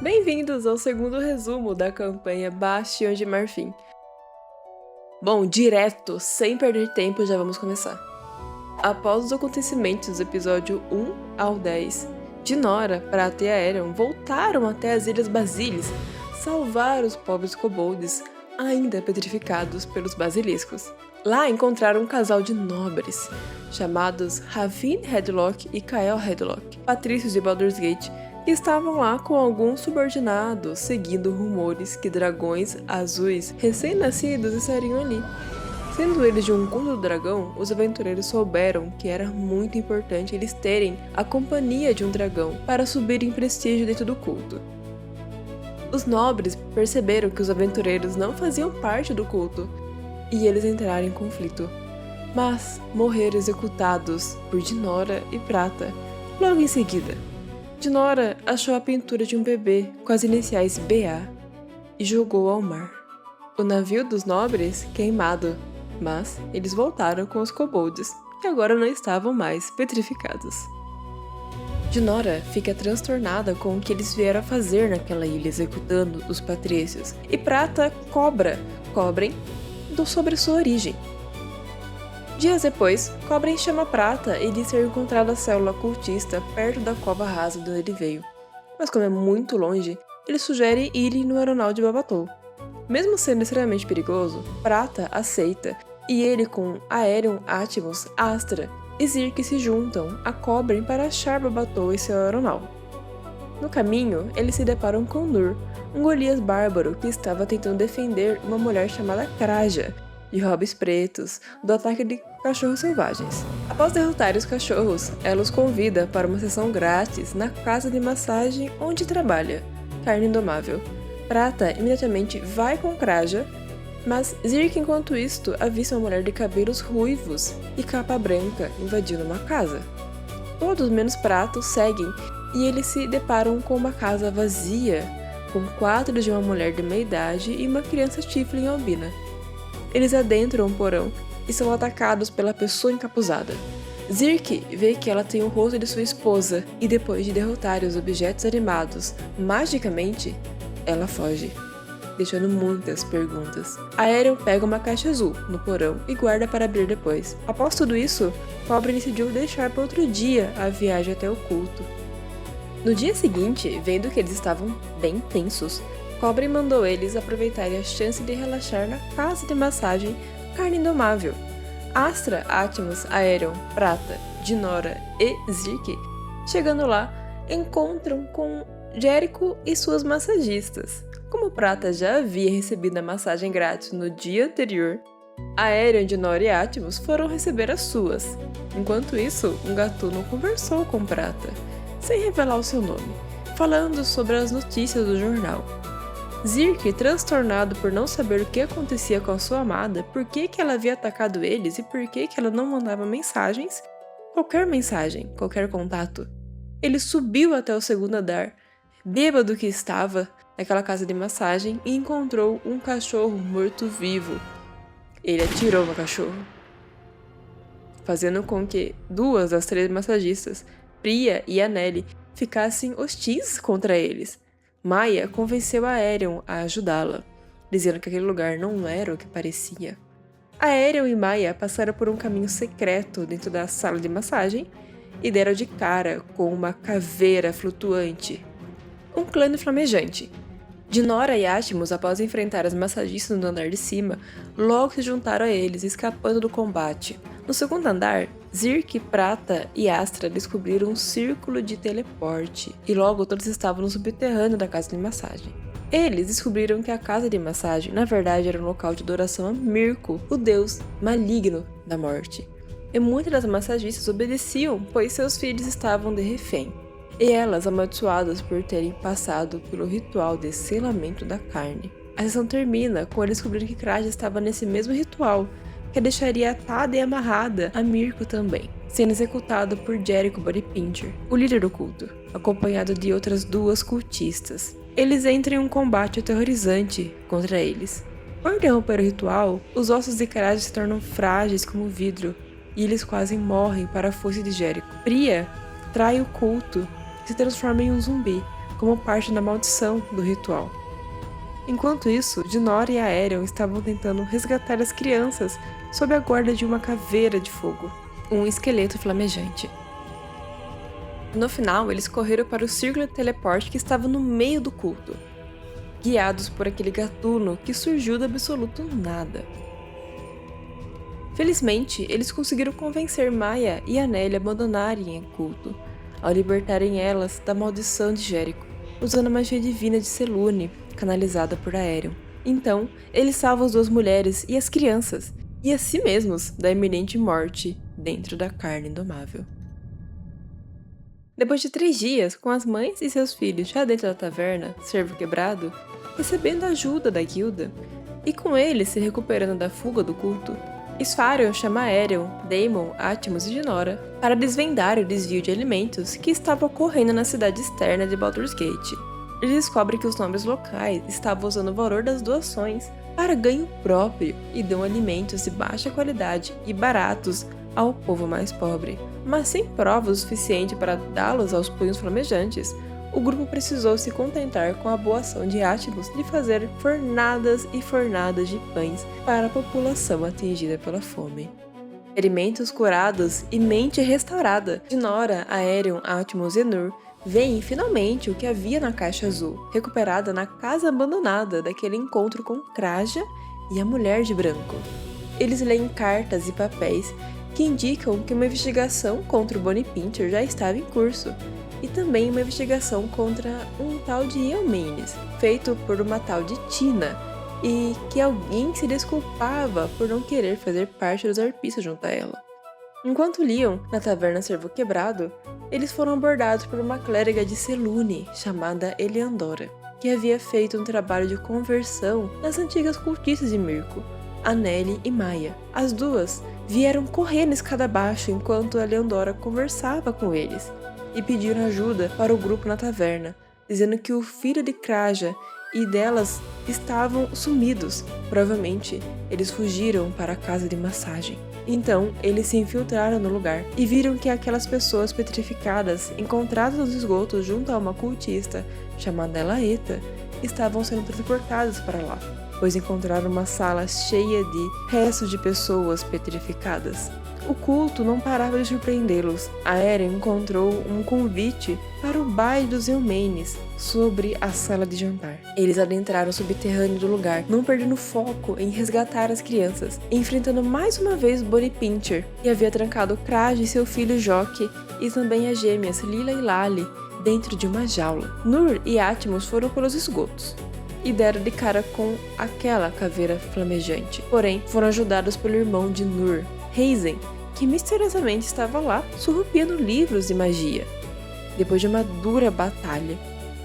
Bem-vindos ao segundo resumo da campanha Bastião de Marfim. Bom, direto, sem perder tempo, já vamos começar. Após os acontecimentos do episódio 1 ao 10, Dinora, Prata e Aerion voltaram até as Ilhas Basilis salvar os pobres kobolds ainda petrificados pelos basiliscos. Lá encontraram um casal de nobres, chamados Ravine Headlock e Kael Headlock, patrícios de Baldur's Gate, que estavam lá com alguns subordinados, seguindo rumores que dragões azuis recém-nascidos estariam ali. Sendo eles de um culto do dragão, os aventureiros souberam que era muito importante eles terem a companhia de um dragão para subir em prestígio dentro do culto. Os nobres perceberam que os aventureiros não faziam parte do culto, e eles entraram em conflito, mas morreram executados por Dinora e Prata logo em seguida. Dinora achou a pintura de um bebê com as iniciais BA e jogou ao mar. O navio dos nobres queimado, mas eles voltaram com os kobolds, que agora não estavam mais petrificados. Dinora fica transtornada com o que eles vieram a fazer naquela ilha executando os patrícios, e Prata cobrem sobre sua origem. Dias depois, Cobrem chama Prata e diz ter encontrado a célula cultista perto da cova rasa de onde ele veio. Mas como é muito longe, ele sugere irem no aeronau de Babatou. Mesmo sendo extremamente perigoso, Prata aceita e ele com Aerion, Atmos, Astra e Zirk se juntam a Cobrem para achar Babatou e seu aeronau. No caminho, eles se deparam com Nur, um Golias bárbaro que estava tentando defender uma mulher chamada Kraja, de hobbies pretos, do ataque de cachorros selvagens. Após derrotar os cachorros, ela os convida para uma sessão grátis na casa de massagem onde trabalha, Carne Indomável. Prata imediatamente vai com Kraja, mas Zirk, enquanto isto, avista uma mulher de cabelos ruivos e capa branca invadindo uma casa. Todos menos Prata o seguem e eles se deparam com uma casa vazia, com quadros de uma mulher de meia idade e uma criança tiefling albina. Eles adentram um porão e são atacados pela pessoa encapuzada. Zirk vê que ela tem o rosto de sua esposa e depois de derrotar os objetos animados magicamente, ela foge, deixando muitas perguntas. Aerion pega uma caixa azul no porão e guarda para abrir depois. Após tudo isso, Cobrem decidiu deixar para outro dia a viagem até o culto. No dia seguinte, vendo que eles estavam bem tensos, Cobrem mandou eles aproveitarem a chance de relaxar na casa de massagem Carne Indomável. Astra, Atmos, Aerion, Prata, Dinora e Zirk, chegando lá, encontram com Jericho e suas massagistas. Como Prata já havia recebido a massagem grátis no dia anterior, Aerion, Dinora e Atmos foram receber as suas. Enquanto isso, um gatuno conversou com Prata, sem revelar o seu nome, falando sobre as notícias do jornal. Zirk, transtornado por não saber o que acontecia com a sua amada, por que ela havia atacado eles e por que ela não mandava mensagens, qualquer contato. Ele subiu até o segundo andar, bêbado que estava, naquela casa de massagem, e encontrou um cachorro morto-vivo. Ele atirou no cachorro, fazendo com que 2 das 3 massagistas, Priya e Anneli, ficassem hostis contra eles. Maia convenceu a Aerion a ajudá-la, dizendo que aquele lugar não era o que parecia. Aerion e Maia passaram por um caminho secreto dentro da sala de massagem e deram de cara com uma caveira flutuante, um clã flamejante. Dinora e Atmos, após enfrentar as massagistas no andar de cima, logo se juntaram a eles, escapando do combate. No segundo andar, Zirk, Prata e Astra descobriram um círculo de teleporte, e logo todos estavam no subterrâneo da casa de massagem. Eles descobriram que a casa de massagem, na verdade, era um local de adoração a Mirko, o deus maligno da morte. E muitas das massagistas obedeciam, pois seus filhos estavam de refém. E elas amaldiçoadas por terem passado pelo ritual de selamento da carne. A sessão termina com eles descobrindo que Kraja estava nesse mesmo ritual, que a deixaria atada e amarrada a Mirko também, sendo executado por Jericho Bodypincher, o líder do culto, acompanhado de outras 2 cultistas. Eles entram em um combate aterrorizante contra eles. Por interromper o ritual, os ossos de Kraja se tornam frágeis como vidro, e eles quase morrem para a força de Jericho. Priya trai o culto e se transforma em um zumbi, como parte da maldição do ritual. Enquanto isso, Dinora e Aerion estavam tentando resgatar as crianças sob a guarda de uma caveira de fogo, um esqueleto flamejante. No final, eles correram para o círculo de teleporte que estava no meio do culto, guiados por aquele gatuno que surgiu do absoluto nada. Felizmente, eles conseguiram convencer Maia e Anneli a abandonarem o culto, ao libertarem elas da maldição de Jericho, usando a magia divina de Selûne, canalizada por Aerion. Então, eles salvam as duas mulheres e as crianças, e a si mesmos da iminente morte dentro da carne indomável. Depois de 3 dias, com as mães e seus filhos já dentro da taverna, Cervo Quebrado, recebendo ajuda da guilda, e com eles se recuperando da fuga do culto, Esfarion chama Aerion, Daemon, Atmos e Dinora para desvendar o desvio de alimentos que estava ocorrendo na cidade externa de Baldur's Gate. Ele descobre que os nobres locais estavam usando o valor das doações para ganho próprio e dão alimentos de baixa qualidade e baratos ao povo mais pobre. Mas sem provas o suficiente para dá-los aos punhos flamejantes, o grupo precisou se contentar com a boa ação de Atmos de fazer fornadas e fornadas de pães para a população atingida pela fome. Ferimentos curados e mente restaurada, Dinora, Aerion, Atmos e Nur veem finalmente o que havia na caixa azul, recuperada na casa abandonada daquele encontro com Kraja e a Mulher de Branco. Eles leem cartas e papéis que indicam que uma investigação contra o Bonnie Pincher já estava em curso, e também uma investigação contra um tal de Eomenes, feito por uma tal de Tina, e que alguém se desculpava por não querer fazer parte dos arpistas junto a ela. Enquanto liam na taverna Cervo Quebrado, eles foram abordados por uma clériga de Selûne chamada Eliandora, que havia feito um trabalho de conversão nas antigas cultistas de Mirko, Anneli e Maia. As duas vieram correndo escada abaixo enquanto Eliandora conversava com eles, e pediram ajuda para o grupo na taverna, dizendo que o filho de Kraja e delas estavam sumidos. Provavelmente, eles fugiram para a casa de massagem. Então, eles se infiltraram no lugar e viram que aquelas pessoas petrificadas encontradas nos esgotos junto a uma cultista chamada Elaeta estavam sendo transportadas para lá, pois encontraram uma sala cheia de restos de pessoas petrificadas. O culto não parava de surpreendê-los. Aerion encontrou um convite para o baile dos Eomenes sobre a sala de jantar. Eles adentraram o subterrâneo do lugar, não perdendo foco em resgatar as crianças, enfrentando mais uma vez Bonnie Pincher, que havia trancado Kraja e seu filho Joque, e também as gêmeas Lila e Lali, dentro de uma jaula. Nur e Atmos foram pelos esgotos e deram de cara com aquela caveira flamejante. Porém, foram ajudados pelo irmão de Nur, Raisin, que misteriosamente estava lá surrupiando livros de magia. Depois de uma dura batalha,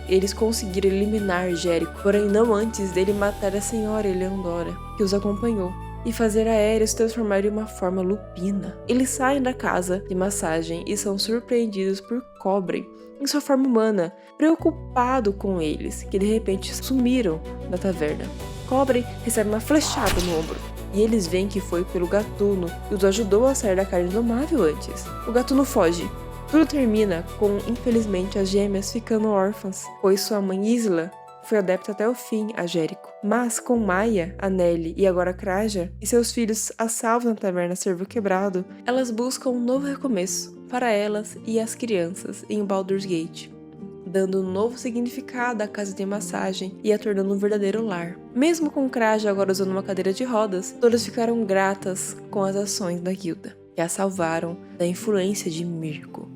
eles conseguiram eliminar Jericho, porém não antes dele matar a senhora Eliandora, que os acompanhou, e fazer Aerion se transformar em uma forma lupina. Eles saem da casa de massagem e são surpreendidos por Cobre, em sua forma humana, preocupado com eles, que de repente sumiram da taverna. Cobre recebe uma flechada no ombro, e eles veem que foi pelo gatuno que os ajudou a sair da carne indomável antes. O gatuno foge. Tudo termina com, infelizmente, as gêmeas ficando órfãs, pois sua mãe Isla foi adepta até o fim a Jericho. Mas com Maia, Anneli e agora Kraja, e seus filhos a salvo na taverna Cervo Quebrado, elas buscam um novo recomeço para elas e as crianças em Baldur's Gate, dando um novo significado à casa de massagem e a tornando um verdadeiro lar. Mesmo com Kraja agora usando uma cadeira de rodas, todas ficaram gratas com as ações da guilda, que a salvaram da influência de Mirko.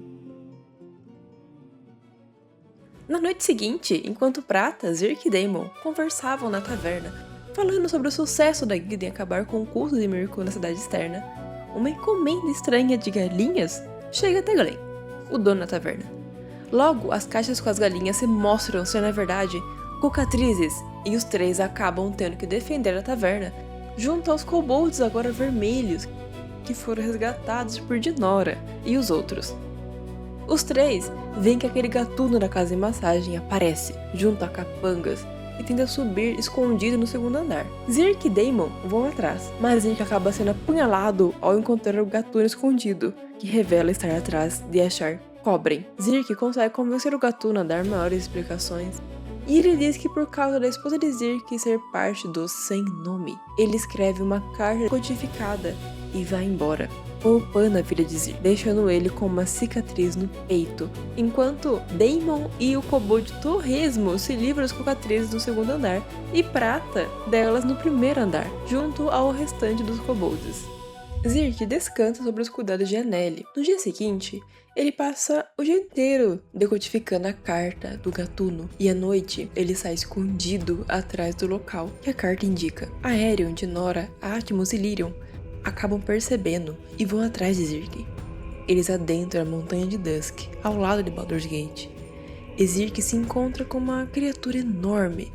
Na noite seguinte, enquanto Prata, Zirk e Daemon conversavam na taverna, falando sobre o sucesso da guilda em acabar com o culto de Mirko na cidade externa, uma encomenda estranha de galinhas chega até Glenn, o dono da taverna. Logo, as caixas com as galinhas se mostram ser, na verdade, cocatrizes, e os três acabam tendo que defender a taverna, junto aos kobolds agora vermelhos, que foram resgatados por Dinora e os outros. Os três veem que aquele gatuno da casa de massagem aparece, junto a capangas, e tenta subir escondido no segundo andar. Zirk e Daemon vão atrás, mas Zirk acaba sendo apunhalado ao encontrar o gatuno escondido, que revela estar atrás de achar cobrem. Zirk consegue convencer o Gatuno a dar maiores explicações. E ele diz que por causa da esposa de Zirk ser parte do Sem Nome, ele escreve uma carta codificada e vai embora, poupando a vida de Zirk, deixando ele com uma cicatriz no peito, enquanto Daemon e o kobold Torresmo se livram das cicatrizes no segundo andar e Prata delas no primeiro andar, junto ao restante dos kobolds. Zirk descansa sobre os cuidados de Anneli. No dia seguinte, ele passa o dia inteiro decodificando a carta do Gatuno, e à noite ele sai escondido atrás do local que a carta indica. Aerion, Dinora, Atmos e Lyrion acabam percebendo e vão atrás de Zirk. Eles adentram a Montanha de Dusk, ao lado de Baldur's Gate. E Zirk se encontra com uma criatura enorme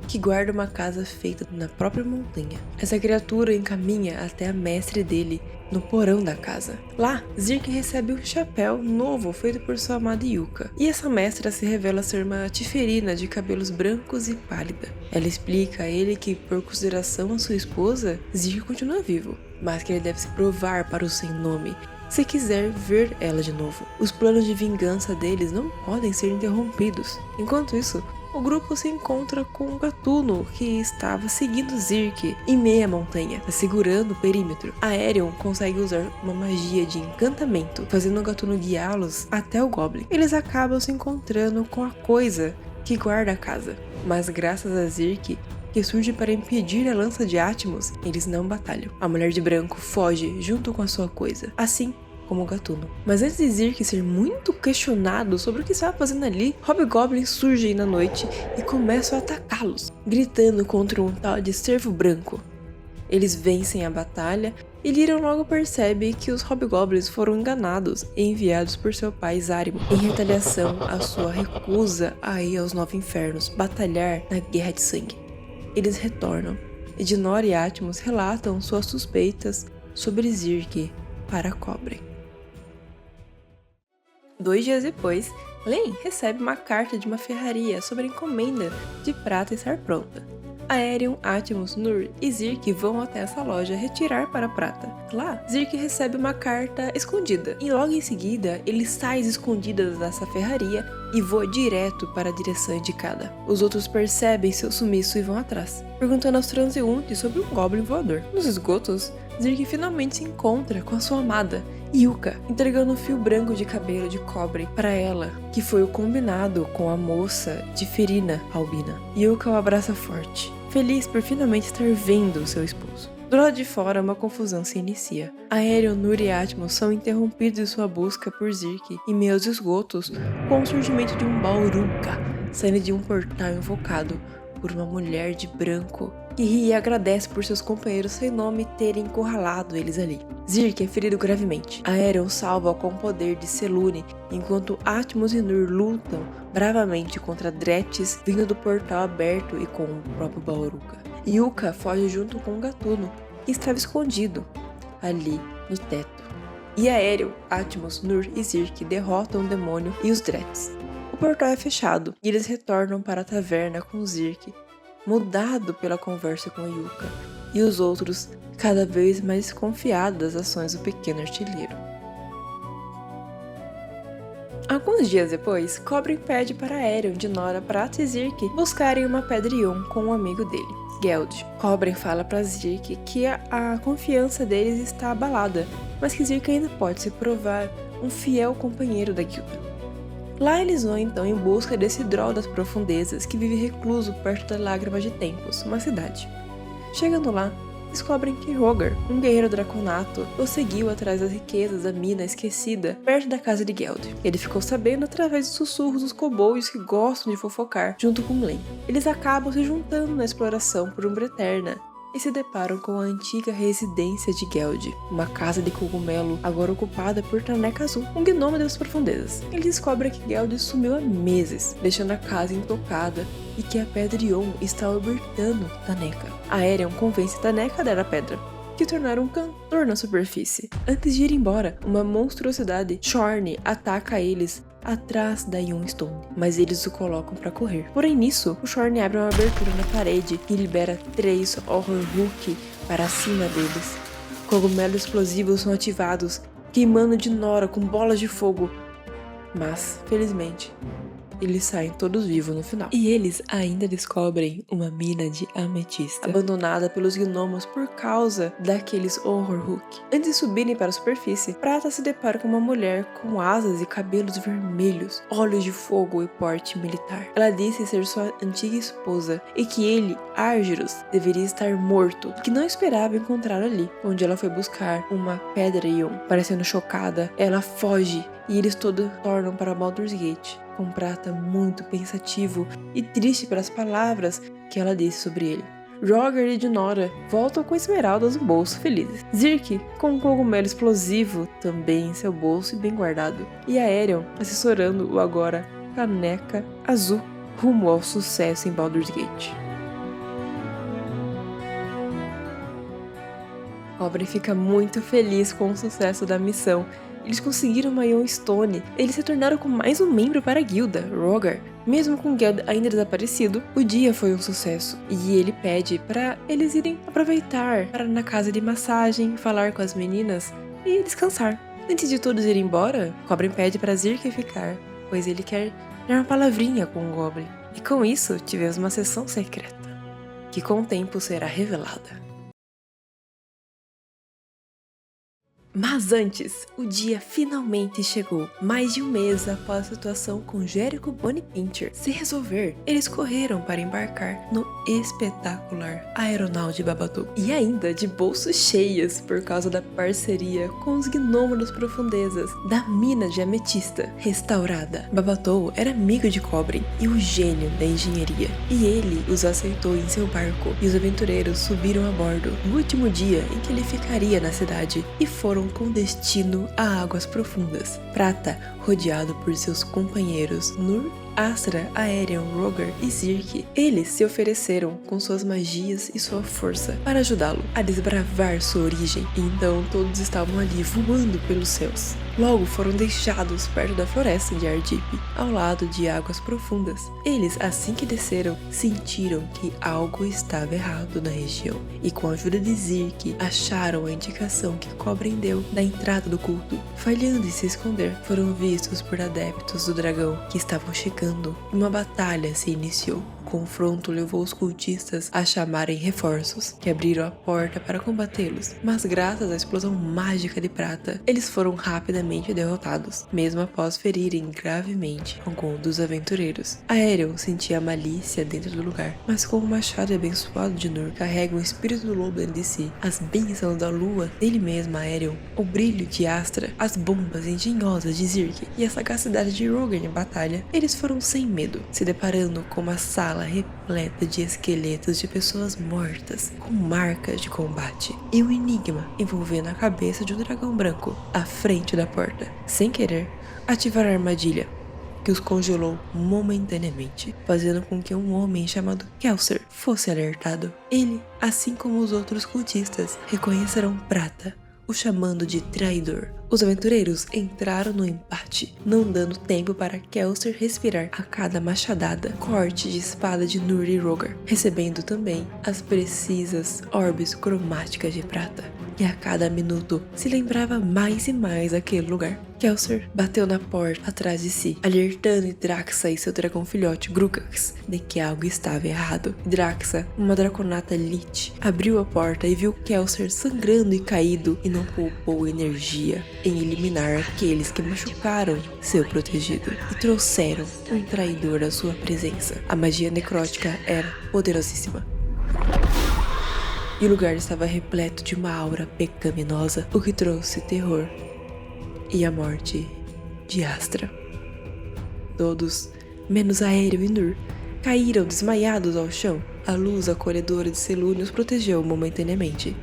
que guarda uma casa feita na própria montanha. Essa criatura encaminha até a mestre dele no porão da casa. Lá, Zirk recebe um chapéu novo feito por sua amada Yuka. E essa mestra se revela ser uma tiferina de cabelos brancos e pálida. Ela explica a ele que, por consideração à sua esposa, Zirk continua vivo, mas que ele deve se provar para o Sem Nome se quiser ver ela de novo. Os planos de vingança deles não podem ser interrompidos. Enquanto isso, o grupo se encontra com o Gatuno, que estava seguindo Zirk em meia montanha, segurando o perímetro. Aerion consegue usar uma magia de encantamento, fazendo o Gatuno guiá-los até o Goblin. Eles acabam se encontrando com a coisa que guarda a casa, mas graças a Zirk, que surge para impedir a lança de Atmos, eles não batalham. A mulher de branco foge junto com a sua coisa, assim como o Gatuno. Mas antes de Zirk ser muito questionado sobre o que estava fazendo ali, hobgoblins surgem na noite e começam a atacá-los, gritando contra um tal de Cervo Branco. Eles vencem a batalha e Lyrion logo percebe que os hobgoblins foram enganados e enviados por seu pai Zárimo em retaliação à sua recusa a ir aos Nove Infernos batalhar na Guerra de Sangue. Eles retornam e Dinora e Atmos relatam suas suspeitas sobre Zirk para Cobrem. 2 dias depois, Len recebe uma carta de uma ferraria sobre a encomenda de prata estar pronta. Aerion, Atmos, Nur e Zirk vão até essa loja retirar para a prata. Lá, Zirk recebe uma carta escondida e logo em seguida ele sai escondido dessa ferraria e voa direto para a direção indicada. Os outros percebem seu sumiço e vão atrás, perguntando aos transeuntes sobre um goblin voador. Nos esgotos, Zirk finalmente se encontra com a sua amada, Yuka, entregando um fio branco de cabelo de cobre para ela, que foi o combinado com a moça de Ferina Albina. Yuka o abraça forte, feliz por finalmente estar vendo seu esposo. Do lado de fora, uma confusão se inicia. Aerion, Nur e Atmos são interrompidos em sua busca por Zirk em meio aos esgotos com o surgimento de um Baurunka, saindo de um portal invocado por uma mulher de branco que ri e agradece por seus companheiros sem nome terem encurralado eles ali. Zirk é ferido gravemente. Aerion salva com o poder de Selûne, enquanto Atmos e Nur lutam bravamente contra Drethes vindo do portal aberto e com o próprio Baurunka. Yuka foge junto com o Gatuno, que estava escondido ali no teto. E Aerion, Atmos, Nur e Zirk derrotam o demônio e os Drethes. O portal é fechado e eles retornam para a taverna com Zirk, mudado pela conversa com Yuka, e os outros cada vez mais desconfiados das ações do pequeno artilheiro. Alguns dias depois, Cobrem pede para Aerion, Dinora, Prata e Zirk buscarem uma pedra Ion com um amigo dele, Geld. Cobrem fala para Zirk que a confiança deles está abalada, mas que Zirk ainda pode se provar um fiel companheiro da guilda. Lá eles vão então em busca desse Droll das Profundezas que vive recluso perto da Lágrima de Tempos, uma cidade. Chegando lá, descobrem que Rogar, um guerreiro draconato, o seguiu atrás das riquezas da mina esquecida perto da casa de Geld. Ele ficou sabendo através dos sussurros dos kobolds que gostam de fofocar junto com Len. Eles acabam se juntando na exploração por Umbra Eterna e se deparam com a antiga residência de Geld, uma casa de cogumelo agora ocupada por Taneca Azul, um gnome das profundezas. Eles descobrem que Geld sumiu há meses, deixando a casa intocada e que a pedra Ion está orbitando Taneca. Aerion convence Taneca a dar a pedra, que tornaram um cantor na superfície. Antes de ir embora, uma monstruosidade, Shorn, ataca eles atrás da Stone, mas eles o colocam para correr. Porém nisso, o Shorn abre uma abertura na parede e libera 3 Horror Hulk para cima deles. Cogumelos explosivos são ativados, queimando Dinora com bolas de fogo, Mas, felizmente, eles saem todos vivos no final. E eles ainda descobrem uma mina de ametista, abandonada pelos gnomos por causa daqueles Horror Hook. Antes de subirem para a superfície, Prata se depara com uma mulher com asas e cabelos vermelhos, olhos de fogo e porte militar. Ela disse ser sua antiga esposa e que ele, Argyros, deveria estar morto, e que não esperava encontrar ali, onde ela foi buscar uma pedra Ion. Parecendo chocada, ela foge e eles todos tornam para Baldur's Gate, com Prata muito pensativo e triste pelas palavras que ela disse sobre ele. Roger e Dinora voltam com esmeraldas no bolso felizes. Zirk com um cogumelo explosivo também em seu bolso e bem guardado. E Aerion assessorando o agora caneca azul rumo ao sucesso em Baldur's Gate. Cobre fica muito feliz com o sucesso da missão. Eles conseguiram uma Ion Stone. Eles se tornaram com mais um membro para a guilda, Roger. Mesmo com Geld ainda desaparecido, o dia foi um sucesso. E ele pede para eles irem aproveitar para ir na casa de massagem, falar com as meninas e descansar. Antes de todos irem embora, Cobre pede para Zirk ficar, pois ele quer dar uma palavrinha com o Goblin. E com isso, tivemos uma sessão secreta, que com o tempo será revelada. Mas antes, o dia finalmente chegou. Mais de um mês após a situação com Jericho Bonnie Pincher se resolver, eles correram para embarcar no espetacular Aeronau de Babadou. E ainda de bolsos cheias por causa da parceria com os gnomos das profundezas da mina de ametista restaurada. Babadou era amigo de Cobre e o gênio da engenharia, e ele os aceitou em seu barco, e os aventureiros subiram a bordo no último dia em que ele ficaria na cidade e foram com destino a águas profundas. Prata, rodeado por seus companheiros Nur, Astra, Aerion, Roger e Zirk, eles se ofereceram com suas magias e sua força para ajudá-lo a desbravar sua origem. E então todos estavam ali voando pelos céus. Logo foram deixados perto da floresta de Ardip, ao lado de águas profundas. Eles, assim que desceram, sentiram que algo estava errado na região, e com a ajuda de Zirk, acharam a indicação que Cobre deu da entrada do culto. Falhando em se esconder, foram vistos por adeptos do dragão que estavam chegando, e uma batalha se iniciou. O confronto levou os cultistas a chamarem reforços, que abriram a porta para combatê-los, mas graças à explosão mágica de Prata, eles foram rapidamente derrotados, mesmo após ferirem gravemente algum dos aventureiros. Aerion sentia a malícia dentro do lugar, mas com o machado abençoado de Nur, carrega o espírito do lobo dentro de si, as bênçãos da lua dele mesmo, Aerion, o brilho de Astra, as bombas engenhosas de Zirk e a sagacidade de Roger em batalha, eles foram sem medo, se deparando com uma sala repleta de esqueletos de pessoas mortas, com marcas de combate, e um enigma envolvendo a cabeça de um dragão branco à frente da porta. Sem querer, ativaram a armadilha, que os congelou momentaneamente, fazendo com que um homem chamado Kelser fosse alertado. Ele, assim como os outros cultistas, reconheceram Prata, o chamando de traidor. Os aventureiros entraram no empate, não dando tempo para Kelser respirar a cada machadada, corte de espada de Nur e Roger, recebendo também as precisas orbes cromáticas de Prata. E a cada minuto se lembrava mais e mais aquele lugar. Kelser bateu na porta atrás de si, alertando Draxa e seu dragão filhote Grugax de que algo estava errado. Draxa, uma draconata Lich, abriu a porta e viu Kelser sangrando e caído, e não poupou energia em eliminar aqueles que machucaram seu protegido e trouxeram um traidor à sua presença. A magia necrótica era poderosíssima, e o lugar estava repleto de uma aura pecaminosa, o que trouxe terror e a morte de Astra. Todos, menos Aerion e Nur, caíram desmaiados ao chão. A luz acolhedora de Selûne os protegeu momentaneamente.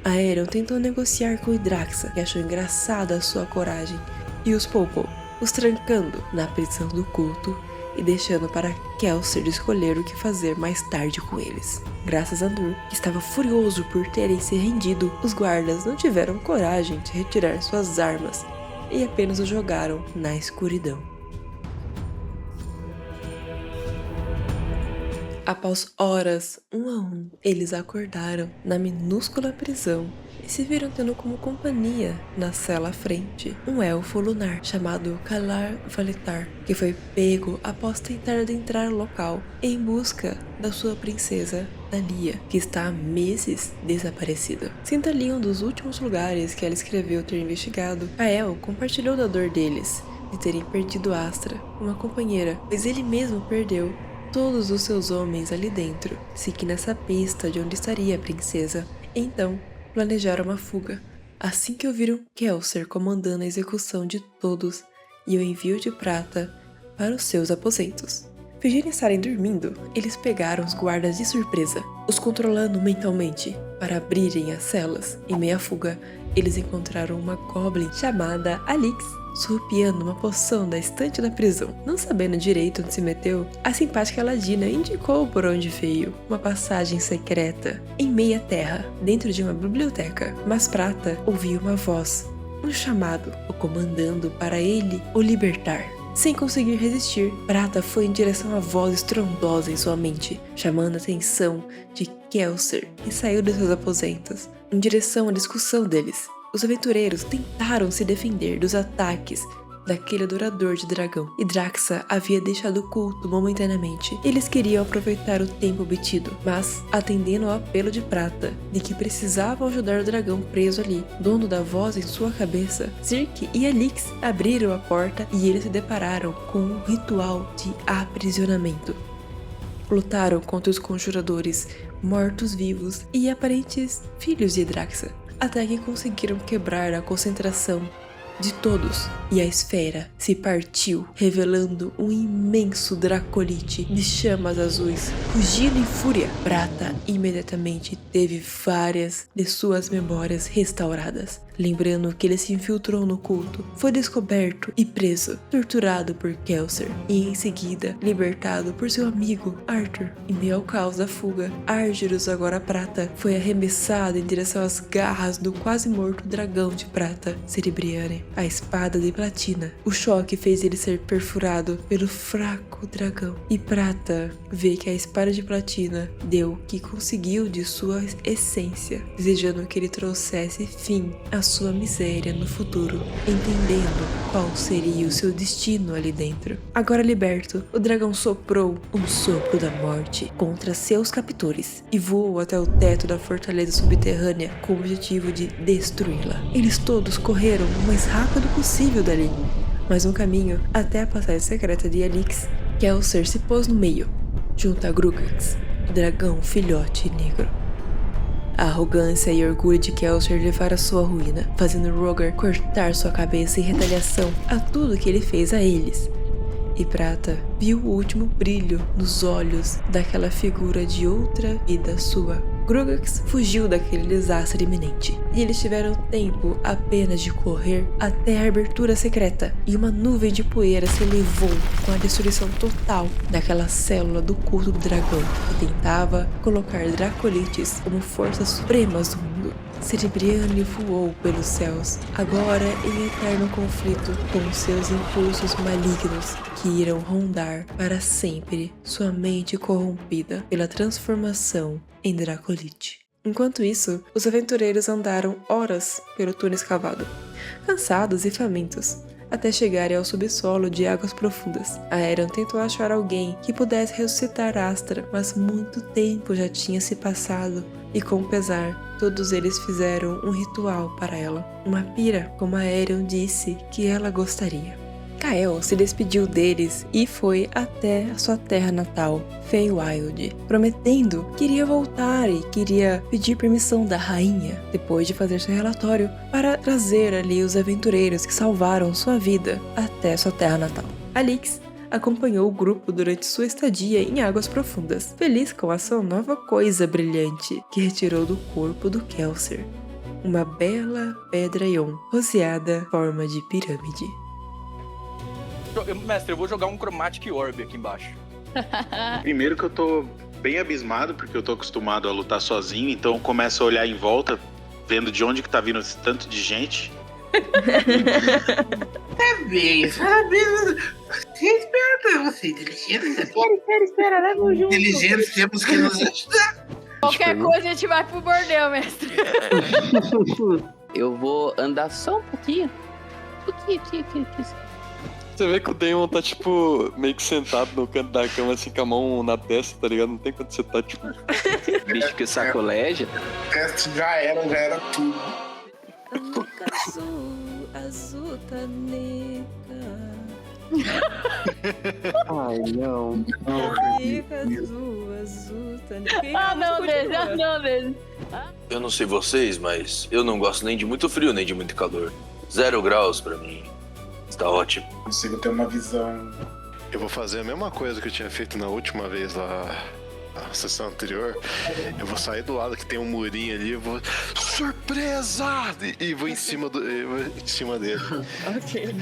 Aerion tentou negociar com Draxa, que achou engraçada a sua coragem, e os poupou, os trancando na prisão do culto e deixando para Kelser escolher o que fazer mais tarde com eles. Graças a Nur, que estava furioso por terem se rendido, os guardas não tiveram coragem de retirar suas armas e apenas o jogaram na escuridão. Após horas, um a um, eles acordaram na minúscula prisão e se viram tendo como companhia, na cela à frente, um elfo lunar chamado Kalar Valitar, que foi pego após tentar adentrar o local em busca da sua princesa Dalia, que está há meses desaparecida. Sendo ali um dos últimos lugares que ela escreveu ter investigado, Kael compartilhou da dor deles de terem perdido Astra, uma companheira, pois ele mesmo perdeu todos os seus homens ali dentro, seguindo essa pista de onde estaria a princesa. Então, planejaram uma fuga. Assim que ouviram Kelsier comandando a execução de todos e o envio de prata para os seus aposentos. Fingindo estarem dormindo, eles pegaram os guardas de surpresa, os controlando mentalmente para abrirem as celas. Em meia fuga, eles encontraram uma goblin chamada Alix, surrupiando uma poção da estante da prisão. Não sabendo direito onde se meteu, a simpática Ladina indicou por onde veio, uma passagem secreta, em meia terra, dentro de uma biblioteca. Mas Prata ouviu uma voz, um chamado, o comandando para ele o libertar. Sem conseguir resistir, Prata foi em direção à voz estrondosa em sua mente, chamando a atenção de Kelsier, e saiu de seus aposentos, em direção à discussão deles. Os aventureiros tentaram se defender dos ataques daquele adorador de dragão, e Draxa havia deixado o culto momentaneamente. Eles queriam aproveitar o tempo obtido, mas, atendendo ao apelo de Prata, de que precisavam ajudar o dragão preso ali, dono da voz em sua cabeça, Zirk e Alix abriram a porta e eles se depararam com um ritual de aprisionamento. Lutaram contra os conjuradores, mortos-vivos e aparentes filhos de Draxa, até que conseguiram quebrar a concentração de todos, e a esfera se partiu, revelando um imenso dracolite de chamas azuis, fugindo em fúria. Prata imediatamente teve várias de suas memórias restauradas, lembrando que ele se infiltrou no culto, foi descoberto e preso, torturado por Kelsier, e em seguida libertado por seu amigo Arthur. Em meio ao caos da fuga, Argyrus, agora Prata, foi arremessado em direção às garras do quase morto dragão de prata, Cerebriane, a espada de platina. O choque fez ele ser perfurado pelo fraco dragão, e Prata vê que a espada de platina deu o que conseguiu de sua essência, desejando que ele trouxesse fim à sua miséria no futuro, entendendo qual seria o seu destino ali dentro. Agora liberto, o dragão soprou um sopro da morte contra seus captores e voou até o teto da fortaleza subterrânea com o objetivo de destruí-la. Eles todos correram o mais rápido possível dali, mas no caminho até a passagem secreta de Alix, Kelsier se pôs no meio, junto a Grugax, o dragão filhote negro. A arrogância e orgulho de Kelsier levaram a sua ruína, fazendo Rogar cortar sua cabeça em retaliação a tudo que ele fez a eles. E Prata viu o último brilho nos olhos daquela figura de outra vida sua. Grugax fugiu daquele desastre iminente, e eles tiveram tempo apenas de correr até a abertura secreta, e uma nuvem de poeira se elevou com a destruição total daquela célula do culto do dragão, que tentava colocar dracolites como forças supremas do mundo. Cerebriane voou pelos céus, agora em eterno conflito com seus impulsos malignos, que irão rondar para sempre sua mente corrompida pela transformação em Dracolite. Enquanto isso, os aventureiros andaram horas pelo túnel escavado, cansados e famintos, até chegarem ao subsolo de águas profundas. Aeron tentou achar alguém que pudesse ressuscitar Astra, mas muito tempo já tinha se passado, e com pesar, todos eles fizeram um ritual para ela, uma pira, como Aeron disse que ela gostaria. Kael se despediu deles e foi até a sua terra natal, Feywild, prometendo que iria voltar e queria pedir permissão da rainha, depois de fazer seu relatório, para trazer ali os aventureiros que salvaram sua vida até sua terra natal. Alix acompanhou o grupo durante sua estadia em águas profundas, feliz com a sua nova coisa brilhante que retirou do corpo do Kelsier, uma bela pedra ion, roseada em forma de pirâmide. Mestre, eu vou jogar um Chromatic Orb aqui embaixo. Primeiro que eu tô bem abismado, porque eu tô acostumado a lutar sozinho, então eu começo a olhar em volta, vendo de onde que tá vindo esse tanto de gente. Parabéns. Vocês me nada. Você é inteligente. Espera, leva o junto. Inteligentes, temos que nos ajudar. Qualquer coisa a gente vai pro bordel, mestre. Eu vou andar só um pouquinho. Aqui. Você vê que o Damon tá, tipo, meio que sentado no canto da cama, assim, com a mão na testa, tá ligado? Não tem quando você tá, tipo... Bicho que sacoleja. O resto já era tudo. Azul tá nega. Ai, não. Azul tá nega. Ah, não dele. Eu não sei vocês, mas eu não gosto nem de muito frio, nem de muito calor. 0 graus pra mim. Está ótimo. Consigo ter uma visão. Eu vou fazer a mesma coisa que eu tinha feito na última vez lá, na sessão anterior. Eu vou sair do lado que tem um murinho ali, eu vou... Surpresa! E vou em cima dele. Ok.